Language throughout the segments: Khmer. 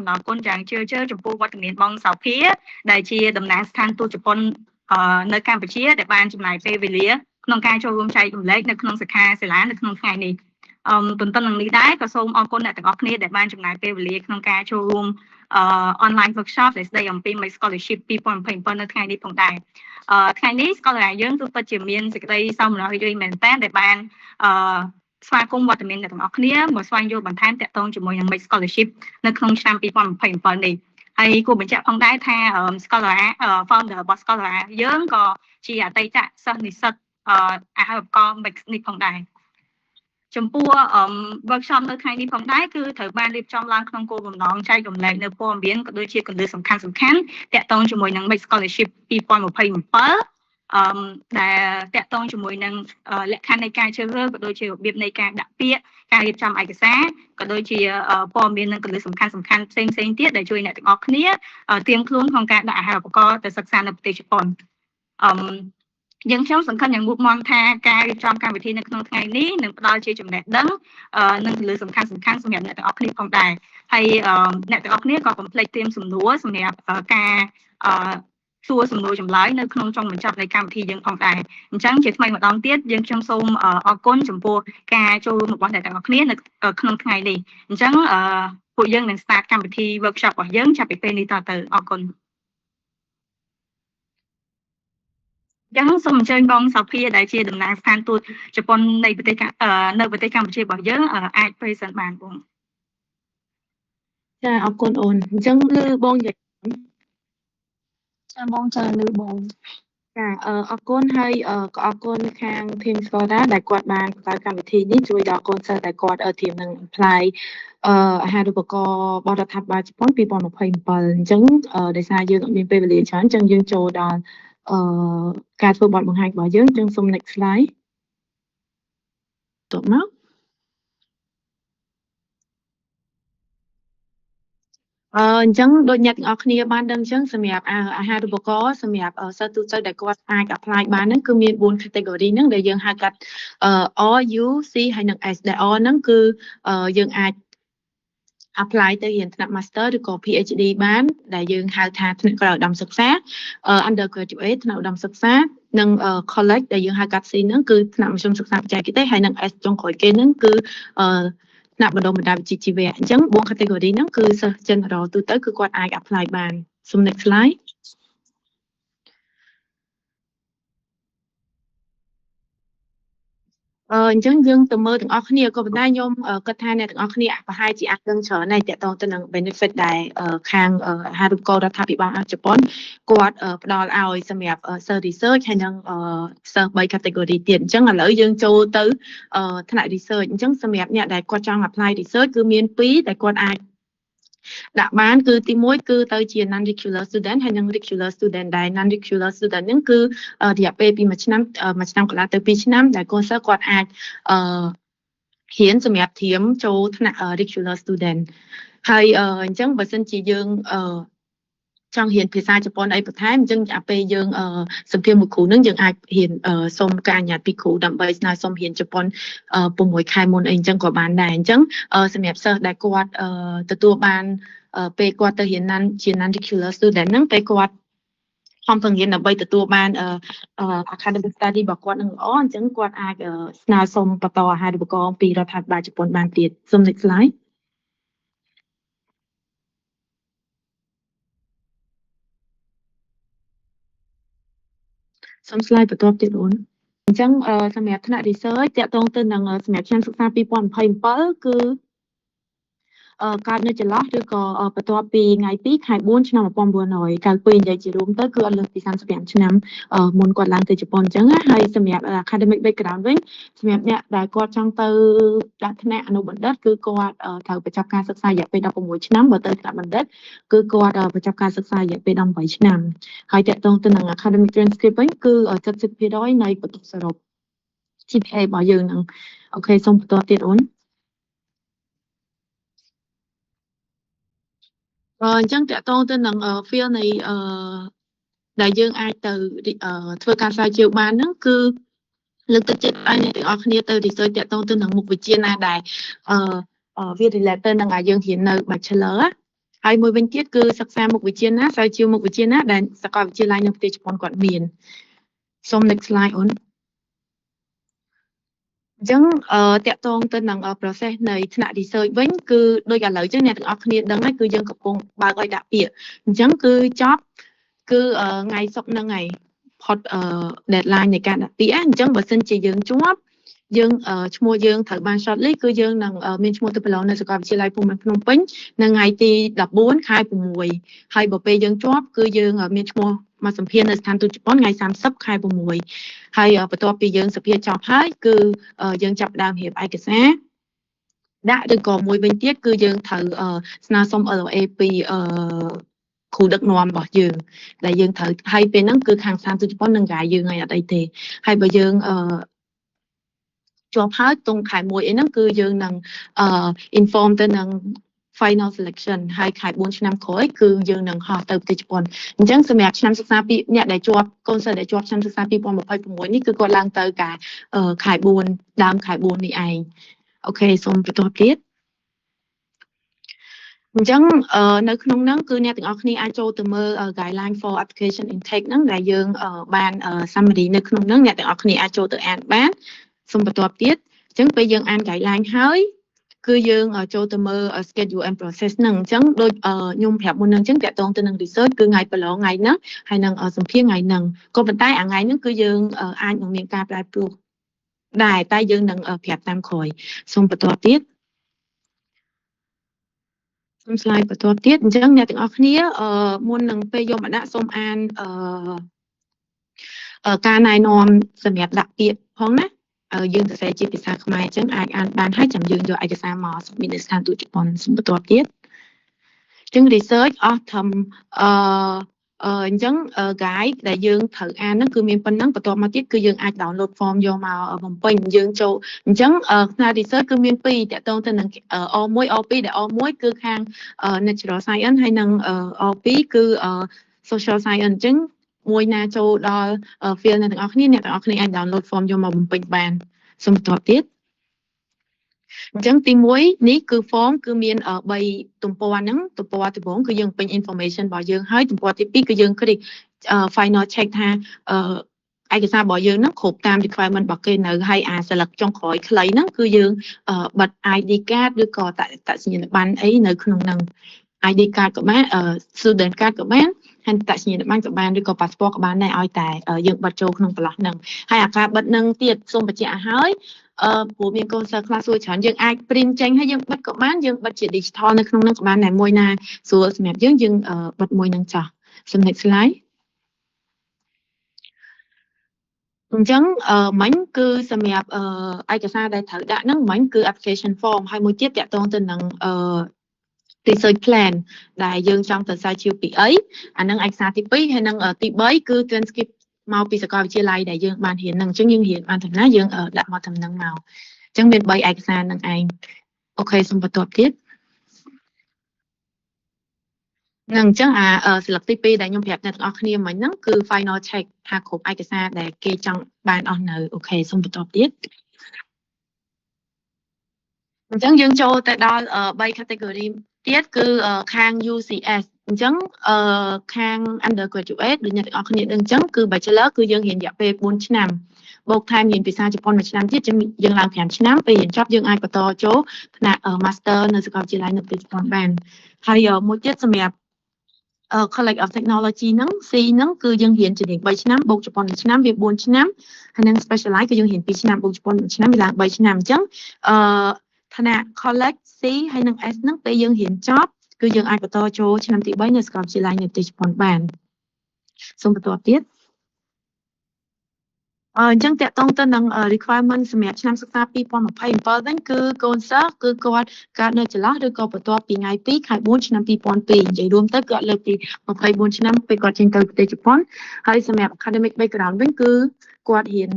ដល់គុណយ៉ាងជឿជឿចំពោះវត្តមានបងសោភាដែលជាតំណាងស្ថានទូតជប៉ុននៅកម្ពុជាដែលបានចំណាយពេលវេលាក្នុងការចូលរួមចែករំលែកនៅក្នុងសិក្ខាសាលានៅក្នុងថ្ងៃនេះទន្ទឹមនឹងនេះដែរក៏សូមអរគុណអ្នកទាំងអស់គ្នាដែលបានចំណាយពេលវេលាក្នុងការចូលរួមonline workshop ដែលស្ដីអំពី May Scholarship 2027នៅថ្ងៃនេះផងដែរថ្ងៃនេះ Scholar យើងគឺពិតជាមានសេចក្តីសោមនស្សរីករាយមែនទែនដែលបានស្វាគមន៍វត្តមានអ្នកទាំងអស់គ្នាមកស្វែងយល់បន្ថែមទាក់ទងជាមួយនឹង May Scholarship នៅក្នុងឆ្នាំ2027នេះហើយគួរបញ្ជាក់ផងដែរថា Scholar founder របស់ Scholar យើងក៏ជាអតីតសិស្សនិស្សិតអាហារូបករណ៍ Mix នេះផងដែរចំពោះ workshop នៅថ្ងៃនេះផងដែរគឺត្រូវបានរៀបចំឡើងក្នុងគោលបំណងចែករំលែកនៅព័ត៌មានក៏ដូចជាគន្លឹះសំខាន់ៗទាក់ទងជាមួយនឹង Mix Scholarship 2027ដែលតាក់ទងជាមួយនឹងលក្ខខណ្ឌនៃការជ្រើសរើសក៏ដូចជារបៀបនៃការដាក់ពាក្យការរៀបចំឯកសារក៏ដូចជាព័ត៌មាននិងគន្លឹះសំខាន់ៗផ្សេងៗទៀតដែលជួយអ្នកទាំងអស់គ្នាត្រៀមខ្លួនក្នុងការដាក់អាហារូបករណ៍ទៅសិក្សានៅប្រទេសជប៉ុនយើងខ្ញុំសង្ឃឹមយ៉ាងមុតមមថាការរៀបចំកម្មវិធីនៅក្នុងថ្ងៃនេះនឹងផ្ដល់ជាចំណេះដឹងនិងគន្លឹះសំខាន់ៗសម្រាប់អ្នកទាំងអស់គ្នាផងដែរហើយអ្នកទាំងអស់គ្នាក៏កុំភ្លេចត្រៀមសំណួរសម្រាប់ការសួរសំណួរចម្លើយនៅក្នុងចុងបញ្ចប់នៃកម្មវិធីយើងផងដែរអញ្ចឹងជាថ្មីម្ដងទៀតយើងខ្ញុំសូមអរគុណចំពោះការចូលរួមរបស់អ្នកទាំងអស់គ្នានៅក្នុងថ្ងៃនេះអញ្ចឹងពួកយើងនឹង start កម្មវិធី workshop របស់យើងចាប់ពីពេលនេះតទៅអរគុណយ៉ាងសូមអញ្ជើញបងសោភាដែលជាតំណាងស្ថានទូតជប៉ុននៅប្រទេសកម្ពុជារបស់យើងអាច present បានបងចាអរគុណអូនអញ្ចឹងគឺបងនិយាយចាបងចាលើបងចាអរគុណហើយក៏អរគុណខាង team Skoda ដែលគាត់បានបង្កើតកម្មវិធីនេះជួយដល់កូនសិស្សដែលគាត់ត្រៀមនឹង apply អាហារូបករណ៍របស់រដ្ឋាភិបាលជប៉ុន2027អញ្ចឹងដោយសារយើងអត់មានពេលវេលាច្រើនអញ្ចឹងយើងចូលដល់ការធ្វើបទបង្ហាញរបស់យើងយើងសូម next slide តបមកអញ្ចឹងដូចអ្នកទាំងអស់គ្នាបានដឹងអញ្ចឹងសម្រាប់អាហារូបករណ៍សម្រាប់សិស្សទូទៅដែលគាត់អាច apply បានហ្នឹងគឺមាន4 category ហ្នឹងដែលយើងហៅកាត់ R U C ហើយនិង S ដែល R ហ្នឹងគឺយើងអាច apply ទៅរៀនថ្នាក់ master ឬក៏ PhD បានដែលយើងហៅថាថ្នាក់ក្រៅឧត្តមសិក្សា undergraduate ថ្នាក់ឧត្តមសិក្សានិង college ដែលយើងហៅកាត់ C ហ្នឹងគឺថ្នាក់មធ្យមសិក្សាបច្ចេកទេសហើយនិង S ចុងក្រោយគេហ្នឹងគឺថ្នាក់បណ្ដុះបណ្ដាលវិជ្ជាជីវៈអញ្ចឹង4 category ហ្នឹងគឺសិស្ស general ទូទៅគឺគាត់អាច apply បានសូម next slide អញ្ចឹងយើងទៅមើលទាំងអស់គ្នាក៏ប៉ុន្តែខ្ញុំគិតថាអ្នកទាំងអស់គ្នាប្រហែលជាអាចដឹងច្រើនហើយទាក់ទងទៅនឹង benefit ដែលខាងអាហារូបករណ៍រដ្ឋាភិបាលជប៉ុនគាត់ផ្ដល់ឲ្យសម្រាប់សិស្ស research ហើយនិងសិស្ស3 category ទៀតអញ្ចឹងឥឡូវយើងចូលទៅថ្នាក់ research អញ្ចឹងសម្រាប់អ្នកដែលគាត់ចង់ apply research គឺមាន2ដែលគាត់អាចដាក់បានគឺទី1គឺទៅជា non regular student ហើយនិង regular student ដែល non regular student ហ្នឹងគឺរយៈពេលពី1ឆ្នាំកន្លះទៅ2ឆ្នាំដែលកូនសិស្សគាត់អាចរៀនសម្រាប់ត្រៀមចូលថ្នាក់ regular student ហើយអញ្ចឹងបើសិនជាយើងចង់រៀនភាសាជប៉ុនអីបន្ថែមអញ្ចឹងអាពេលយើងសម្ភាសមួយគ្រូនឹងយើងអាចរៀនសុំការអនុញ្ញាតពីគ្រូដើម្បីស្នើសុំរៀនជប៉ុន6 ខែមុនអីអញ្ចឹងក៏បានដែរអញ្ចឹងសម្រាប់សិស្សដែលគាត់ទទួលបានពេលគាត់ទៅរៀនជា non regular student ហ្នឹងពេលគាត់ខំប្រឹងរៀនដើម្បីទទួលបាន academic study របស់គាត់នឹងល្អអញ្ចឹងគាត់អាចស្នើសុំបន្តអាហារូបករណ៍ពីរដ្ឋាភិបាលជប៉ុនបានទៀតសូម next slide សូម slide បន្ទាប់ទៀតអូនអញ្ចឹងសម្រាប់ថ្នាក់ research តាក់ទងទៅនឹងសម្រាប់ឆ្នាំសិក្សា2027គឺកើតនៅចន្លោះឬក៏បន្ទាប់ពីថ្ងៃ2ខែ4ឆ្នាំ1992និយាយជារួមទៅគឺអត់លើសពី35ឆ្នាំមុនគាត់ឡើងទៅជប៉ុនអញ្ចឹងហើយសម្រាប់ academic background វិញសម្រាប់អ្នកដែលគាត់ចង់ទៅដាក់ថ្នាក់អនុបណ្ឌិតគឺគាត់ត្រូវបញ្ចប់ការសិក្សារយៈពេល16ឆ្នាំបើទៅថ្នាក់បណ្ឌិតគឺគាត់បញ្ចប់ការសិក្សារយៈពេល18ឆ្នាំហើយតាក់ទងទៅនឹង academic transcript វិញគឺ 70% នៃបន្ទុកសរុប GPA របស់យើងហ្នឹងអូខេសូមបន្តទៀតអូនអញ្ចឹងតកតងទៅនឹង field នៃដែលយើងអាចទៅធ្វើការស្រាវជ្រាវបានហ្នឹងគឺលើកទឹកចិត្តឲ្យអ្នកទាំងអស់គ្នាទៅ research តកតងទៅនឹងមុខវិជ្ជាណាដែលវា related នឹងឲ្យយើងរៀននៅ bachelor ហើយមួយវិញទៀតគឺសិក្សាមុខវិជ្ជាណាស្រាវជ្រាវមុខវិជ្ជាណាដែលសាកលវិទ្យាល័យនៅប្រទេសជប៉ុនគាត់មានសូម next slide អូនអញ្ចឹងតាក់ទងទៅនឹង process នៃថ្នាក់ research វិញគឺដូចឥឡូវចឹងអ្នកទាំងអស់គ្នាដឹងហើយគឺយើងកំពុងបើកឲ្យដាក់ពាក្យអញ្ចឹងគឺចប់គឺថ្ងៃសុក្រហ្នឹងហើយផុតdeadline នៃការដាក់ពាក្យអញ្ចឹងបើសិនជាយើងជាប់យើងឈ្មោះយើងត្រូវបាន shortlist គឺយើងនឹងមានឈ្មោះទៅប្រឡងនៅសាកលវិទ្យាល័យភូមិន្ទភ្នំពេញនៅថ្ងៃទី14ខែ6ហើយបើពេលយើងជាប់គឺយើងមានឈ្មោះមកសម្ភាសន៍នៅស្ថានទូតជប៉ុនថ្ងៃ30ខែ6ហើយបន្ទាប់ពីយើងសម្ភាសន៍ចប់ហើយគឺយើងចាប់ផ្ដើមរៀបឯកសារដាក់ឬក៏មួយវិញទៀតគឺយើងត្រូវស្នើសុំ LOA ពីគ្រូដឹកនាំរបស់យើងដែលយើងត្រូវហើយពេលហ្នឹងគឺខាងស្ថានទូតជប៉ុននឹងរាយយើងឲ្យអត់អីទេហើយបើយើងជាប់ហើយតុងខែ1អីហ្នឹងគឺយើងនឹងinform ទៅនឹង final selection ហើយខែ4ឆ្នាំក្រោយគឺយើងនឹងហោះទៅប្រទេសជប៉ុនអញ្ចឹងសម្រាប់ឆ្នាំសិក្សាពីអ្នកដែលជាប់កូនសិស្សដែលជាប់ឆ្នាំសិក្សា2026នេះគឺគាត់ឡើងទៅការខែ4ដើមខែ4នេះឯងអូខេសូមបន្តទៀតអញ្ចឹងនៅក្នុងហ្នឹងគឺអ្នកទាំងអស់គ្នាអាចចូលទៅមើល guideline for application intake ហ្នឹងដែលយើងបាន summary នៅក្នុងហ្នឹងអ្នកទាំងអស់គ្នាអាចចូលទៅអានបានសូមបន្តទៀតអញ្ចឹងពេលយើងអាន guideline ហើយគឺយើងចូលទៅមើល schedule and process ហ្នឹងអញ្ចឹងដូចខ្ញុំប្រាប់មុនហ្នឹងអញ្ចឹងតាក់ទងទៅនឹង research គឺថ្ងៃប្រឡងថ្ងៃហ្នឹងហើយនឹងសម្ភាសន៍ថ្ងៃហ្នឹងក៏ប៉ុន្តែថ្ងៃហ្នឹងគឺយើងអាចនឹងមានការប្រែប្រួលដែរតែយើងនឹងប្រាប់តាមក្រោយសូមបន្តទៀតសូម slide បន្តទៀតអញ្ចឹងអ្នកទាំងអស់គ្នាមុននឹងពេលយកមកដាក់សូមអានការណែនាំសម្រាប់ដាក់ពាក្យផងណាយើងសរសេរជាភាសាខ្មែរអញ្ចឹងអាចអានបានហើយចាំយើងយកឯកសារមកsubmitនៅស្ថានទូតជប៉ុនសូមបន្តទៀតអញ្ចឹង research អស់ធំអញ្ចឹង guide ដែលយើងត្រូវអានហ្នឹងគឺមានប៉ុណ្ណឹងបន្ទាប់មកទៀតគឺយើងអាច download form យកមកបំពេញយើងចូលអញ្ចឹងផ្នែក research គឺមាន2តាក់ទងទៅនឹង O1 O2 ដែល O1 គឺខាង natural science ហើយនឹង O2 គឺ social science អញ្ចឹងមួយណាចូលដល់ field អ្នកទាំងអស់គ្នាអ្នកទាំងអស់គ្នាអាច download form យកមកបំពេញបានសូមបន្តទៀតអញ្ចឹងទី1នេះគឺ form គឺមាន3ទំព័រហ្នឹងទំព័រដំបូងគឺយើងពេញ information របស់យើងហើយទំព័រទី2គឺយើង click final check ថាឯកសាររបស់យើងហ្នឹងគ្រប់តាម requirement របស់គេនៅហើយអា select ចុងក្រោយខ្លីហ្នឹងគឺយើងបិទ ID card ឬក៏តសញ្ញាណប័ណ្ណអីនៅក្នុងហ្នឹង ID card ក៏បាន student card ក៏បានហើយតសញ្ញាណប័ណ្ណក៏បានឬក៏ passport ក៏បានដែរឲ្យតែយើងបិទចូលក្នុងប្រឡោះហ្នឹងហើយអាការបិទហ្នឹងទៀតសូមបញ្ជាក់ឲ្យហើយព្រោះមានកូនសិស្សខ្លះសួរច្រើនយើងអាច print ចេញហើយយើងបិទក៏បានយើងបិទជា digital នៅក្នុងហ្នឹងក៏បានតែមួយណាស្រួលសម្រាប់យើងបិទមួយហ្នឹងចោះសូម next slide អញ្ចឹងមិញគឺសម្រាប់ឯកសារដែលត្រូវដាក់ហ្នឹងមិញគឺ application form ហើយមួយទៀតតាក់ទងទៅនឹងresearch plan ដែលយើងចង់ទៅស្រាវជ្រាវពីអីអានឹងឯកសារទី2ហើយនឹងទី3គឺ transcript មកពីសាកលវិទ្យាល័យដែលយើងបានរៀនហ្នឹងអញ្ចឹងយើងរៀនបានតាមណាយើងដាក់មកតាមហ្នឹងមកអញ្ចឹងមាន3ឯកសារហ្នឹងឯងអូខេសូមបន្តទៀតនឹងអញ្ចឹងស្លឹកទី2ដែលខ្ញុំប្រាប់អ្នកទាំងអស់គ្នាមិញហ្នឹងគឺ final check ថាគ្រប់ឯកសារដែលគេចង់បានអស់នៅអូខេសូមបន្តទៀតអញ្ចឹងយើងចូលទៅដល់3 category ទៀតគឺខាង UCS អញ្ចឹងខាង undergraduate ដូចអ្នកទាំងអស់គ្នាដឹងអញ្ចឹងគឺ bachelor គឺយើងរៀនរយៈពេល4ឆ្នាំបូកថែមរៀនភាសាជប៉ុន1ឆ្នាំទៀតយើងឡើង5ឆ្នាំពេលរៀនចប់យើងអាចបន្តចូលថ្នាក់ master នៅសាកលវិទ្យាល័យនៅប្រទេសជប៉ុនបានហើយមួយទៀតសម្រាប់College of Technology ហ្នឹង C ហ្នឹងគឺយើងរៀនជា3ឆ្នាំបូកជប៉ុន1ឆ្នាំវា4ឆ្នាំហើយនឹង specialize គឺយើងរៀន2ឆ្នាំបូកជប៉ុន1ឆ្នាំវាឡើង3ឆ្នាំអញ្ចឹងថ្នាក់ College C ហើយនឹង S ហ្នឹងពេលយើងរៀនចប់គឺយើងអាចបន្តចូលឆ្នាំទី3នៅសាកលវិទ្យាល័យនៅប្រទេសជប៉ុនបានសូមបន្តទៀតអញ្ចឹងតកតងទៅនឹង requirement សម្រាប់ឆ្នាំសិក្សា2027វិញគឺកូនសិស្សគឺគាត់កើតនៅចន្លោះឬក៏បន្ទាប់ពីថ្ងៃ2ខែ4ឆ្នាំ2002និយាយរួមទៅគាត់លើកពី24ឆ្នាំពេលគាត់ចេញទៅប្រទេសជប៉ុនហើយសម្រាប់ academic background វិញគឺគាត់រៀន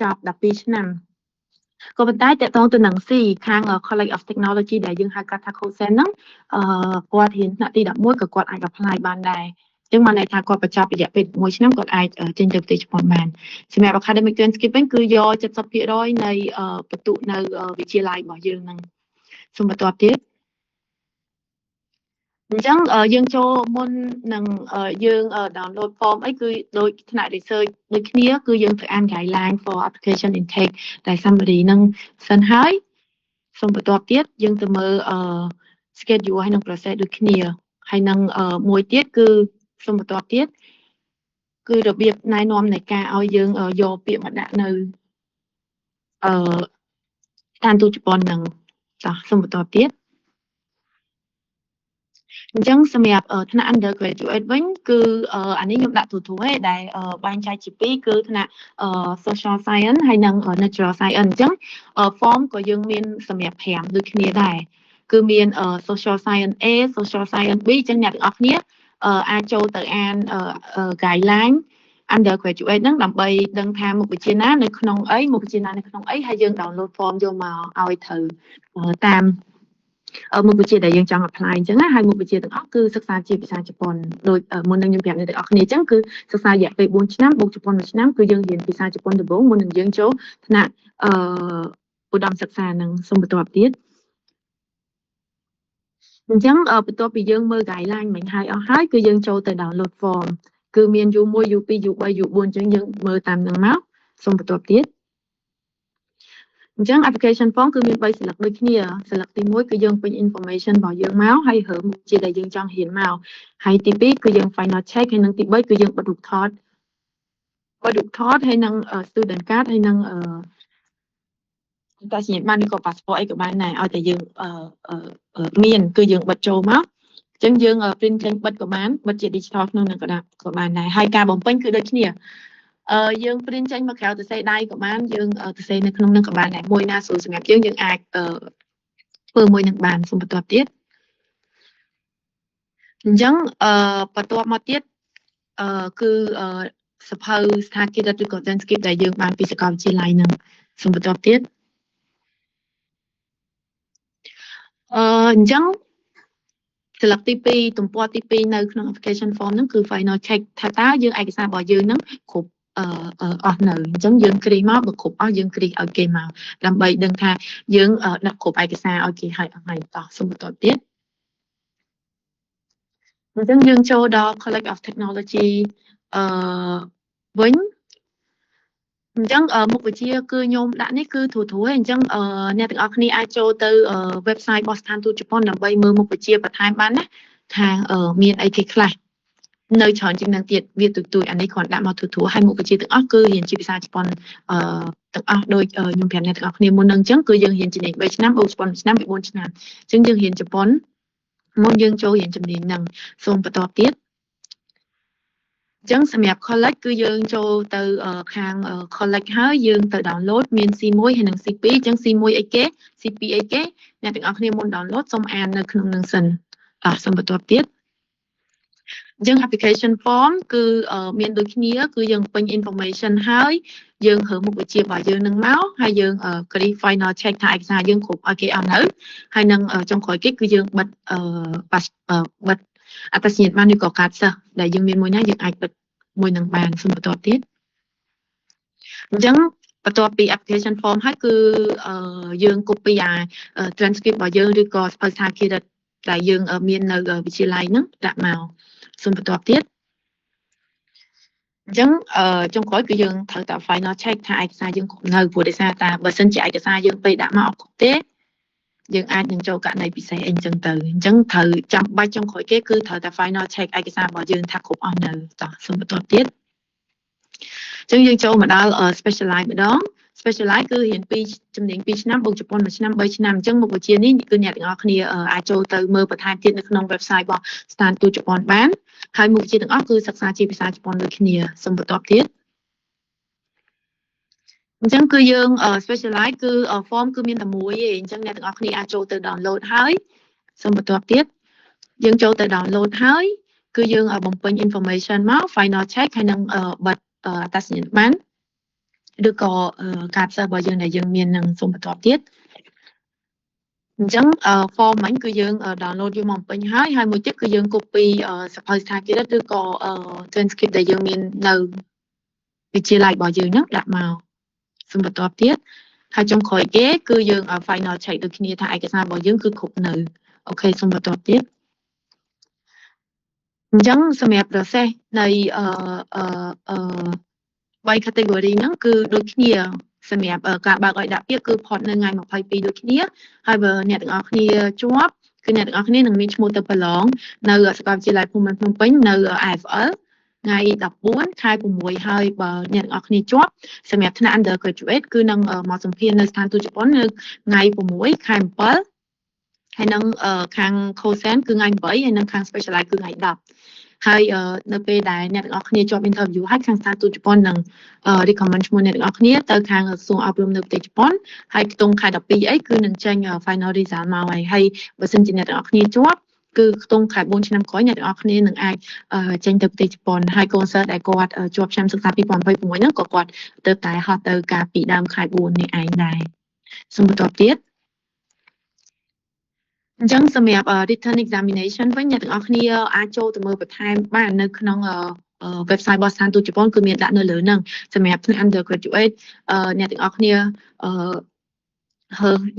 ចប់12ឆ្នាំក៏ប៉ុន្តែតកតងទៅនឹង C ខាង College of Technology ដែលយើងហៅកាត់ថា COSEN ហ្នឹងគាត់រៀនថ្នាក់ទី11ក៏គាត់អាច apply បានដែរចឹងមកន័យថាគាត់បញ្ចប់រយៈពេល1ឆ្នាំគាត់អាចចេញទៅប្រទេសជប៉ុនបានសម្រាប់ academic transcript វិញគឺយក70%នៃបន្ទុកនៅវិទ្យាល័យរបស់យើងហ្នឹងសូមបន្តទៀត អញ្ចឹងយើងចូលមុននឹងយើង download form អីគឺដូចថ្នាក់ research ដូចគ្នាគឺយើងត្រូវអាន guideline for application intake ដែល summary នឹងសិនហើយសូមបន្ទាប់ទៀតយើងទៅមើលschedule ហើយនឹង process ដូចគ្នាហើយនឹងមួយទៀតគឺសូមបន្ទាប់ទៀតគឺរបៀបណែនាំនៃការឲ្យយើងយកពាក្យមកដាក់នៅស្ថានទូតជប៉ុននឹងតោះសូមបន្ទាប់ទៀតអញ្ចឹងសម្រាប់ថ្នាក់ undergraduate វិញគឺអានេះខ្ញុំដាក់ទូៗឯដែលបែងចែកជាពីរគឺថ្នាក់social science ហើយនិង natural science អញ្ចឹង form ក៏យើងមានសម្រាប់5ដូចគ្នាដែរគឺមាន social science A social science B អញ្ចឹងអ្នកទាំងអស់គ្នាអាចចូលទៅអានguideline undergraduate ហ្នឹងដើម្បីដឹងថាមុខវិជ្ជាណានៅក្នុងអីមុខវិជ្ជាណានៅក្នុងអីហើយយើង download form យកមកឲ្យត្រូវតាមមុខវិជ្ជាដែលយើងចង់ apply អញ្ចឹងណាហើយមុខវិជ្ជាទាំងអស់គឺសិក្សាជាភាសាជប៉ុនដូចមុននឹងខ្ញុំប្រាប់អ្នកទាំងអស់គ្នាអញ្ចឹងគឺសិក្សារយៈពេល4ឆ្នាំបូកជប៉ុន1ឆ្នាំគឺយើងរៀនភាសាជប៉ុនដំបូងមុននឹងយើងចូលថ្នាក់ឧត្តមសិក្សានឹងសូមបន្ទាប់ទៀតអញ្ចឹងបន្ទាប់ពីយើងមើល guideline មិញហើយអស់ហើយគឺយើងចូលទៅ download form គឺមាន U1 U2 U3 U4 អញ្ចឹងយើងមើលតាមនឹងមកសូមបន្ទាប់ទៀតអញ្ចឹង application form គឺមាន3 select ដូចគ្នា select ទី1គឺយើងពេញ information របស់យើងមកហើយរើមុខវិជ្ជាដែលយើងចង់រៀនមកហើយទី2គឺយើង final check ហើយនឹងទី3គឺយើងបិទរូបថតហើយនឹង student card ហើយនឹងតែសញ្ញាបត្រឬក៏ passport អីក៏បានដែរឲ្យតែយើងមានគឺយើងបិទចូលមកអញ្ចឹងយើង print ចេញបិទក៏បានបិទជា digital ក្នុងនឹងក៏បានដែរហើយការបំពេញគឺដូចគ្នាយើង print ចេញមកក្រៅទៅសេដៃក៏បានយើងទៅសេនៅក្នុងនឹងក៏បានដែរមួយណាស្រួលសម្រាប់យើងអាចធ្វើមួយនឹងបានសូមបន្ទាប់ទៀតអញ្ចឹងបន្ទាប់មកទៀតគឺសភៅស្ថានភាពឬក៏ transcript ដែលយើងបានពីសាកលវិទ្យាល័យនឹងសូមបន្ទាប់ទៀតអញ្ចឹងselect ទី2ទំព័រទី2នៅក្នុង application form ហ្នឹងគឺ final check ថាតើយើងឯកសាររបស់យើងហ្នឹងគ្រប់អស់នៅអញ្ចឹងយើងគ្រីមកបើគ្រប់អស់យើងគ្រីឲ្យគេមកដើម្បីដឹងថាយើងដាក់គ្រប់ឯកសារឲ្យគេហើយអស់ហើយតោះសូមបន្តទៀតអញ្ចឹងយើងចូលដល់ College of Technology វិញអញ្ចឹងមុខវិជ្ជាគឺខ្ញុំដាក់នេះគឺធូរឯងអញ្ចឹងអ្នកទាំងអស់គ្នាអាចចូលទៅ website របស់ស្ថានទូតជប៉ុនដើម្បីមើលមុខវិជ្ជាបន្ថែមបានណាថាមានអីគេខ្លះនៅច្រើនជាងនឹងទៀតវាទូអានេះគ្រាន់ដាក់មកធូរហើយមុខវិជ្ជាទាំងអស់គឺរៀនជាភាសាជប៉ុនទាំងអស់ដូចខ្ញុំប្រាប់អ្នកទាំងអស់គ្នាមុននឹងអញ្ចឹងគឺយើងរៀនជំនាញ3ឆ្នាំបូកជប៉ុន1ឆ្នាំពី4ឆ្នាំអញ្ចឹងយើងរៀនជប៉ុនមុនយើងចូលរៀនជំនាញហ្នឹងសូមបន្តទៀតអញ្ចឹងសម្រាប់ college គឺយើងចូលទៅខាង college ហើយយើងទៅ download មាន C1 ហើយនិង C2 អញ្ចឹង C1 អីគេ C2 អីគេអ្នកទាំងអស់គ្នាមុន download សូមអាននៅក្នុងនឹងសិនសូមបន្តទៀតអញ្ចឹង application form គឺមានដូចគ្នាគឺយើងពេញ information ហើយយើងរើមុខវិជ្ជារបស់យើងនឹងមកហើយយើងគ្រី final check ថាឯកសារយើងគ្រប់ឲ្យគេអស់នៅហើយនឹងចុងក្រោយគេគឺយើងបិទបិទអត្តសញ្ញាណប័ណ្ណឬក៏កាតសិស្សដែលយើងមានមួយណាយើងអាចបិទមួយនឹងបានសូមបន្តទៀតអញ្ចឹងបន្ទាប់ពី application form ហើយគឺយើង copy transcript របស់យើងឬក៏សភៅសាធារណៈដែលយើងមាននៅវិទ្យាល័យហ្នឹងដាក់មកសូមបន្តទៀតអញ្ចឹងចុងក្រោយគឺយើងត្រូវតែ final check ថាឯកសារយើងគ្រប់នៅព្រោះដោយសារតែបើសិនជាឯកសារយើងពេលដាក់មកអត់គ្រប់ទេយើងអាចនឹងចូលករណីពិសេសអីចឹងទៅអញ្ចឹងត្រូវចាំបាច់ចុងក្រោយគេគឺត្រូវតែ final check ឯកសាររបស់យើងថាគ្រប់អស់នៅតោះសូមបន្តទៀតអញ្ចឹងយើងចូលមកដល់ specialize ម្ដង specialize គឺរៀន2ជំនាញ2ឆ្នាំបូកជប៉ុន1ឆ្នាំ3ឆ្នាំអញ្ចឹងមុខវិជ្ជានេះគឺអ្នកទាំងអស់គ្នាអាចចូលទៅមើលបន្ថែមទៀតនៅក្នុង website របស់ស្ថានទូតជប៉ុនបានហើយមុខវិជ្ជាទាំងអស់គឺសិក្សាជាភាសាជប៉ុនដូចគ្នាសូមបន្តទៀតអញ្ចឹងគឺយើង specialize គឺ form គឺមានតែមួយទេអញ្ចឹងអ្នកទាំងអស់គ្នាអាចចូលទៅ download ហើយសូមបន្តទៀតយើងចូលទៅ download ហើយគឺយើងបំពេញ information មក final check ហើយនឹងបិទអត្តសញ្ញាណប័ណ្ណឬក៏កាតសិស្សរបស់យើងដែលយើងមាននឹងសូមបន្តទៀតអញ្ចឹង form ហ្នឹងគឺយើង download យកមកបំពេញហើយមួយទៀតគឺយើង copy សភៅស្ថានភាពឬក៏ transcript ដែលយើងមាននៅវិទ្យាល័យរបស់យើងហ្នឹងដាក់មកសូមបន្តទៀតហើយចុងក្រោយគេគឺយើង final check ដូចគ្នាថាឯកសាររបស់យើងគឺគ្រប់នៅអូខេសូមបន្តទៀត អញ្ចឹងសម្រាប់ process នៃ3 category ហ្នឹងគឺដូចគ្នាសម្រាប់ការបើកឲ្យដាក់ពាក្យគឺផុតនៅថ្ងៃ22ដូចគ្នាហើយបើអ្នកទាំងអស់គ្នាជាប់គឺអ្នកទាំងអស់គ្នានឹងមានឈ្មោះទៅប្រឡងនៅសាកលវិទ្យាល័យភូមិន្ទភ្នំពេញនៅ AFL ថ្ងៃ14 ខែ 6 ហើយបើអ្នកទាំងអស់គ្នាជាប់សម្រាប់ថ្នាក់ undergraduate គឺនឹងមកសម្ភាសន៍នៅស្ថានទូតជប៉ុននៅថ្ងៃ6 ខែ 7 ហើយនឹងខាង Cosen គឺថ្ងៃ8ហើយនឹងខាង Specialize គឺថ្ងៃ10ហើយនៅពេលដែលអ្នកទាំងអស់គ្នាជាប់ interview ហើយខាងស្ថានទូតជប៉ុននឹងrecommend ឈ្មោះអ្នកទាំងអស់គ្នាទៅខាងក្រសួងអប់រំនៅប្រទេសជប៉ុនហើយខ្ទង់ខែ12អីគឺនឹងចេញ final result មកហើយបើសិនជាអ្នកទាំងអស់គ្នាជាប់គឺខ្ទង់ខែ4ឆ្នាំក្រោយអ្នកទាំងអស់គ្នានឹងអាចចេញទៅប្រទេសជប៉ុនហើយកូនសិស្សដែលគាត់ជាប់ឆ្នាំសិក្សា2026ហ្នឹងក៏គាត់ទៅតែហត់ទៅកាលពីដើមខែ4នេះឯងដែរសូមបន្តទៀត អញ្ចឹងសម្រាប់ written examination វិញអ្នកទាំងអស់គ្នាអាចចូលទៅមើលបន្ថែមបាននៅក្នុង website របស់ស្ថានទូតជប៉ុនគឺមានដាក់នៅលើហ្នឹងសម្រាប់ undergraduate អ្នកទាំងអស់គ្នា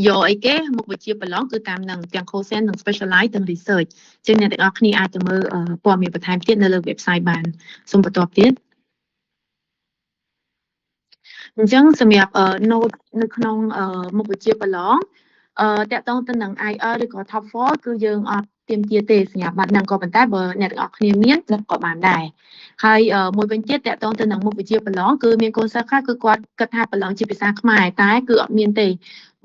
យកអីគេមុខវិជ្ជាប្រឡងគឺតាមនឹងទាំង Cosen និង Specialize ទាំង Research អញ្ចឹងអ្នកទាំងអស់គ្នាអាចទៅមើលព័ត៌មានបន្ថែមទៀតនៅលើ website បានសូមបន្តទៀតអញ្ចឹងសម្រាប់ note នៅក្នុងមុខវិជ្ជាប្រឡងតាក់ទងទៅនឹង IELTS ឬក៏ TOEFL គឺយើងអត់ទាមទារទេសញ្ញាបត្រហ្នឹងក៏ប៉ុន្តែបើអ្នកទាំងអស់គ្នាមានក៏បានដែរហើយមួយវិញទៀតតាក់ទងទៅនឹងមុខវិជ្ជាប្រឡងគឺមានកូនសិស្សខ្លះគឺគាត់គិតថាប្រឡងជាភាសាខ្មែរតែគឺអត់មានទេ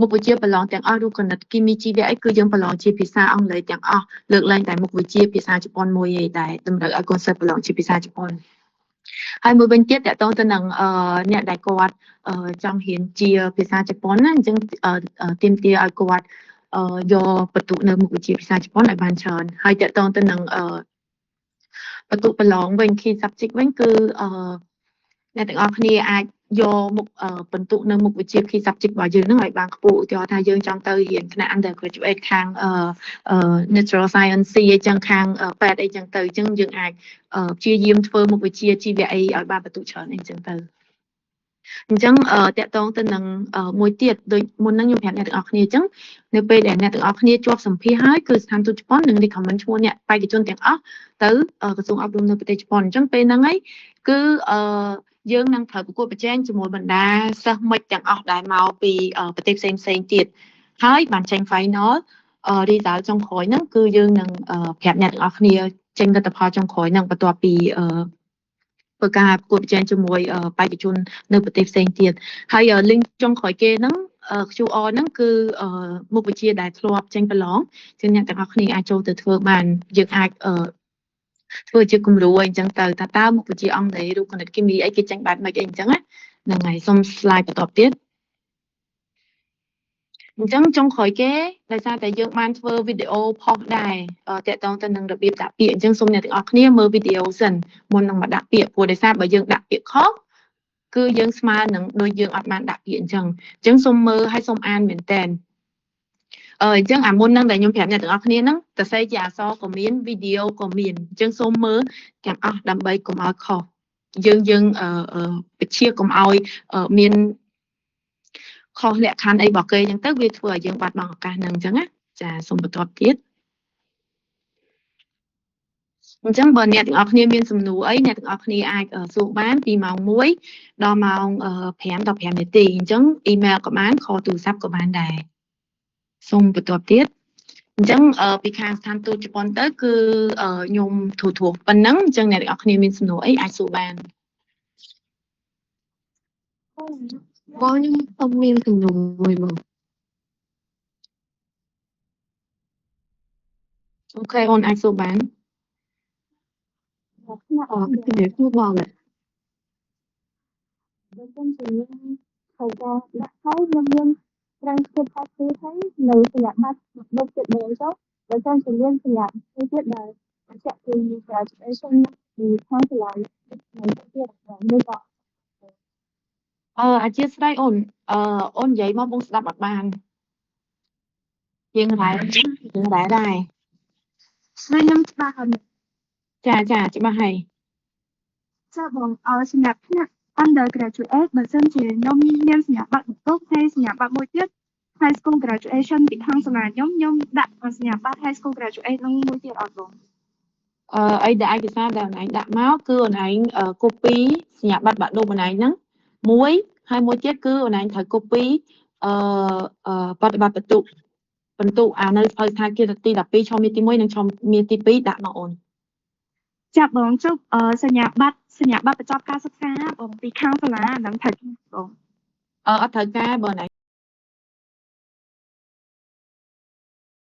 មុខវិជ្ជាប្រឡងទាំងអស់រូបគណិតគីមីជីវៈអីគឺយើងប្រឡងជាភាសាអង់គ្លេសទាំងអស់លើកលែងតែមុខវិជ្ជាភាសាជប៉ុនមួយឯងតែតម្រូវឲ្យកូនសិស្សប្រឡងជាភាសាជប៉ុនហើយមួយវិញទៀតតកតងទៅនឹងអ្នកដែលគាត់ចង់រៀនជាភាសាជប៉ុនណាអញ្ចឹងទាមទារឲ្យគាត់យកបន្ទុកនៅមុខវិជ្ជាភាសាជប៉ុនឲ្យបានច្រើនហើយតកតងទៅនឹងបន្ទុកប្រឡងវិញ key subject វិញគឺអ្នកទាំងអស់គ្នាអាចយកមុខបន្ទុកនៅមុខវិជ្ជា key subject របស់យើងហ្នឹងឲ្យបានខ្ពស់ឧទាហរណ៍ថាយើងចង់ទៅរៀនថ្នាក់ undergraduate ខាងnatural science អីចឹងខាងពេទ្យអីចឹងទៅអញ្ចឹងយើងអាចព្យាយាមធ្វើមុខវិជ្ជាជីវៈអីឲ្យបានបន្ទុកច្រើនអីចឹងទៅអញ្ចឹងតកតងទៅនឹងមួយទៀតដូចមុនហ្នឹងខ្ញុំប្រាប់អ្នកទាំងអស់គ្នាអញ្ចឹងនៅពេលដែលអ្នកទាំងអស់គ្នាជាប់សម្ភាសហើយគឺស្ថានទូតជប៉ុននឹង recommend ឈ្មោះអ្នកបេក្ខជនទាំងអស់ទៅក្រសួងអប់រំនៅប្រទេសជប៉ុនអញ្ចឹងពេលហ្នឹងហើយគឺយើងនឹងត្រូវប្រកួតប្រជែងជាមួយបណ្ដាសិស្សមិត្តទាំងអស់ដែលមកពីប្រទេសផ្សេងៗទៀតហើយបានចេញ final result ចុងក្រោយហ្នឹងគឺយើងនឹងប្រាប់អ្នកទាំងអស់គ្នាចេញលទ្ធផលចុងក្រោយហ្នឹងបន្ទាប់ពីធ្វើការប្រកួតប្រជែងជាមួយបេក្ខជននៅប្រទេសផ្សេងទៀតហើយ link ចុងក្រោយគេហ្នឹងQR ហ្នឹងគឺមុខវិជ្ជាដែលធ្លាប់ចេញប្រឡងជាអ្នកទាំងអស់គ្នាអាចចូលទៅធ្វើបានយើងអាចធ្វើជាគំរូអីអញ្ចឹងទៅថាតើមុខវិជ្ជាអង់គ្លេសរូបគណិតគីមីអីគេចេញបែបម៉េចអីអញ្ចឹងហ្នឹងហើយសុំ slide បន្តទៀតអញ្ចឹងចុងក្រោយគេដោយសារតែយើងបានធ្វើវីដេអូផុសដែរតាក់ទងទៅនឹងរបៀបដាក់ពាក្យអញ្ចឹងសូមអ្នកទាំងអស់គ្នាមើលវីដេអូសិនមុននឹងមកដាក់ពាក្យព្រោះដោយសារបើយើងដាក់ពាក្យខុសគឺយើងស្មើនឹងដូចយើងអត់បានដាក់ពាក្យអញ្ចឹងសូមមើលហើយសូមអានមែនតើអញ្ចឹងអាមុនហ្នឹងដែលខ្ញុំប្រាប់អ្នកទាំងអស់គ្នាហ្នឹងសរសេរជាអក្សរក៏មានវីដេអូក៏មានអញ្ចឹងសូមមើលទាំងអស់ដើម្បីកុំឲ្យខុសយើងបជាកុំឲ្យមានខុសលក្ខខណ្ឌអីរបស់គេអញ្ចឹងទៅវាធ្វើឲ្យយើងបាត់បង់ឱកាសហ្នឹងអញ្ចឹងណាចាសូមបន្តទៀតអញ្ចឹងបើអ្នកទាំងអស់គ្នាមានសំណួរអីអ្នកទាំងអស់គ្នាអាចសួរបានពីម៉ោង1ដល់ម៉ោង5ដល់5នាទីអញ្ចឹងអ៊ីមែលក៏បានខលទូរស័ព្ទក៏បានដែរសូមបន្តទៀតអញ្ចឹងពីខាងស្ថានទូតជប៉ុនទៅគឺខ្ញុំធូរប៉ុណ្ណឹងអញ្ចឹងអ្នកទាំងអស់គ្នាមានសំណួរអីអាចសួរបានបងខ្ញុំអត់មានសំណួរមួយបងអូខេអូនអាចសួរបានជំរាបសួរបងបើសិនជាយើងត្រូវការដាក់ហើយយើងមានត្រង់ភាពខាត់គឺហើយនៅសញ្ញាបត្រដូចជាបងចុះបើសិនជាយើងសញ្ញាបត្រទៀតដែលបញ្ជាក់ពី graduation ពីខាងសាលានៅទៀតឬក៏អធិស្ឋានអូននិយាយមកបងស្ដាប់អត់បានយើងរ៉ែដែរខ្ញុំច្បាស់អត់ចាច្បាស់ហើយចាបងសម្រាប់ថ្នាក់ undergraduate បើសិនជាខ្ញុំមានសញ្ញាបត្របន្ទុកហើយសញ្ញាបត្រមួយទៀត high school graduation ពីខាងសាលាខ្ញុំដាក់សញ្ញាបត្រ high school graduate នឹងមួយទៀតអត់បង អីដែលឯកសារដែលអូនឯងដាក់មកគឺអូនឯង copy សញ្ញាបត្របាក់ឌុបអូនឯងហ្នឹងមួយហើយមួយទៀតគឺអូនឯងត្រូវ copy បប្រតិបត្តិបន្ទុកអានៅភៅស្ថានភាពទី12ឆមាសទី1និងឆមាសទី2ដាក់មកអូន ចាបងចុះសញ្ញាបត្របញ្ចប់ការសិក្សាបងពីខាងសាលាហ្នឹងត្រូវបង អត់ត្រូវការបើអូនឯង